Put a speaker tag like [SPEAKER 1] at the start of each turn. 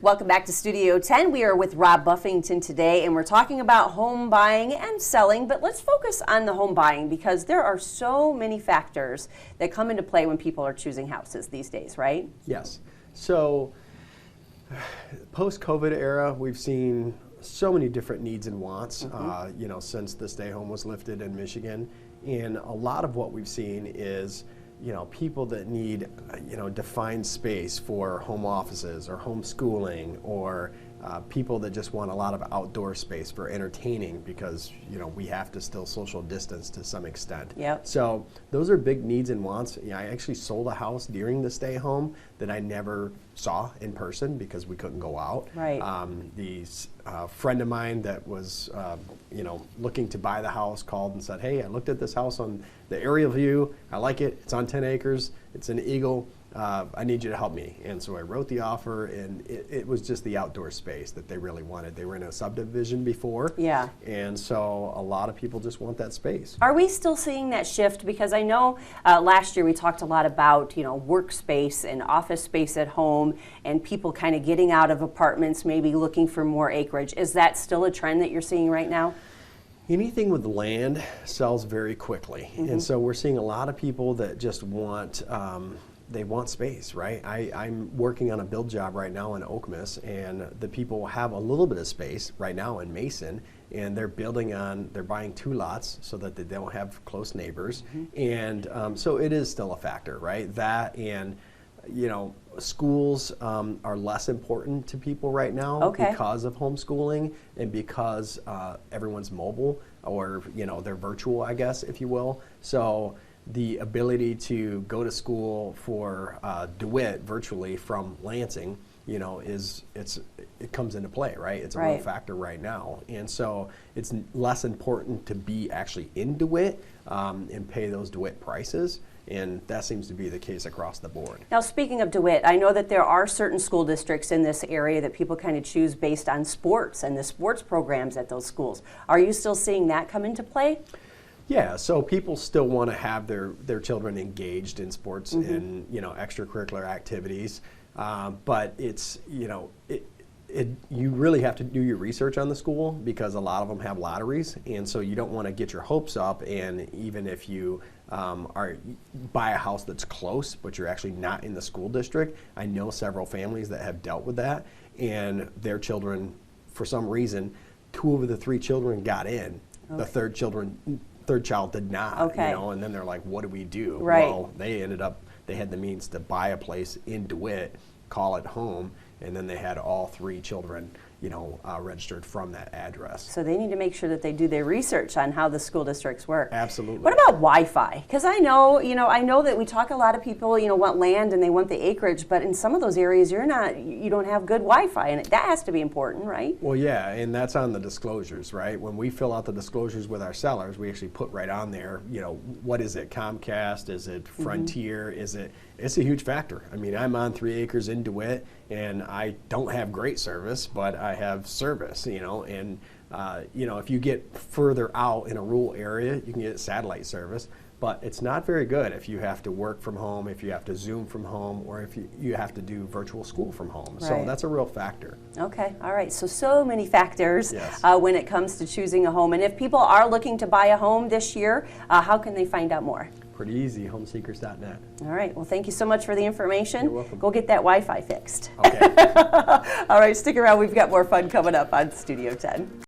[SPEAKER 1] Welcome back to Studio 10. We are with Rob Buffington today, and we're talking about home buying and selling, but let's focus on the home buying because there are so many factors that come into play when people are choosing houses these days, right?
[SPEAKER 2] Yes. So, post-COVID era, we've seen so many different needs and wants, since the stay home was lifted in Michigan. And a lot of what we've seen is people that need, defined space for home offices or homeschooling, or people that just want a lot of outdoor space for entertaining because, we have to still social distance to some extent.
[SPEAKER 1] Yep.
[SPEAKER 2] So those are big needs and wants. I actually sold a house during the stay home that I never saw in person because we couldn't go out.
[SPEAKER 1] Right.
[SPEAKER 2] The friend of mine that was, looking to buy the house called and said, "Hey, I looked at this house on the aerial view. I like it. It's on 10 acres. It's an Eagle. I need you to help me." And so I wrote the offer, and it was just the outdoor space that they really wanted. They were in a subdivision before.
[SPEAKER 1] Yeah.
[SPEAKER 2] And so a lot of people just want that space.
[SPEAKER 1] Are we still seeing that shift? Because I know last year we talked a lot about, workspace and office space at home and people kind of getting out of apartments, maybe looking for more acreage. Is that still a trend that you're seeing right now?
[SPEAKER 2] Anything with land sells very quickly. Mm-hmm. And so we're seeing a lot of people that just want they want space, right? I'm working on a build job right now in Okemos, and the people have a little bit of space right now in Mason, and they're buying 2 lots so that they don't have close neighbors. Mm-hmm. And so it is still a factor, right? That and, schools are less important to people right now because of homeschooling and because everyone's mobile or, they're virtual, I guess, if you will. So the ability to go to school for DeWitt virtually from Lansing, it comes into play, right? It's a real factor right now. And so it's less important to be actually in DeWitt and pay those DeWitt prices. And that seems to be the case across the board.
[SPEAKER 1] Now, speaking of DeWitt, I know that there are certain school districts in this area that people kind of choose based on sports and the sports programs at those schools. Are you still seeing that come into play?
[SPEAKER 2] Yeah, so people still want to have their children engaged in sports and extracurricular activities, but it's you really have to do your research on the school because a lot of them have lotteries, and so you don't want to get your hopes up. And even if you buy a house that's close, but you're actually not in the school district, I know several families that have dealt with that, and their children, for some reason, 2 of the 3 children got in. Okay. The third child did not, and then they're like, what do we do?
[SPEAKER 1] Right.
[SPEAKER 2] Well, they had the means to buy a place in DeWitt, call it home, and then they had all 3 children, registered from that address.
[SPEAKER 1] So they need to make sure that they do their research on how the school districts work.
[SPEAKER 2] Absolutely.
[SPEAKER 1] What about Wi-Fi? Because I know that we talk a lot of people, want land and they want the acreage, but in some of those areas you don't have good Wi-Fi, and that has to be important, right?
[SPEAKER 2] Well, yeah, and that's on the disclosures, right? When we fill out the disclosures with our sellers, we actually put right on there, what is it, Comcast? Is it Frontier? It's a huge factor. I mean, I'm on 3 acres in DeWitt, and I don't have great service, but I have service, and if you get further out in a rural area, you can get satellite service, but it's not very good if you have to work from home, if you have to Zoom from home, or if you have to do virtual school from home. Right. So that's a real factor. Okay, all right, so many factors when it comes to choosing a home. And if people are looking to buy a home this year, how can they find out more? Pretty easy, homeseekers.net. All right, well, thank you so much for the information. You're welcome.
[SPEAKER 1] Go get that Wi-Fi fixed.
[SPEAKER 2] Okay.
[SPEAKER 1] All right, stick around. We've got more fun coming up on Studio 10.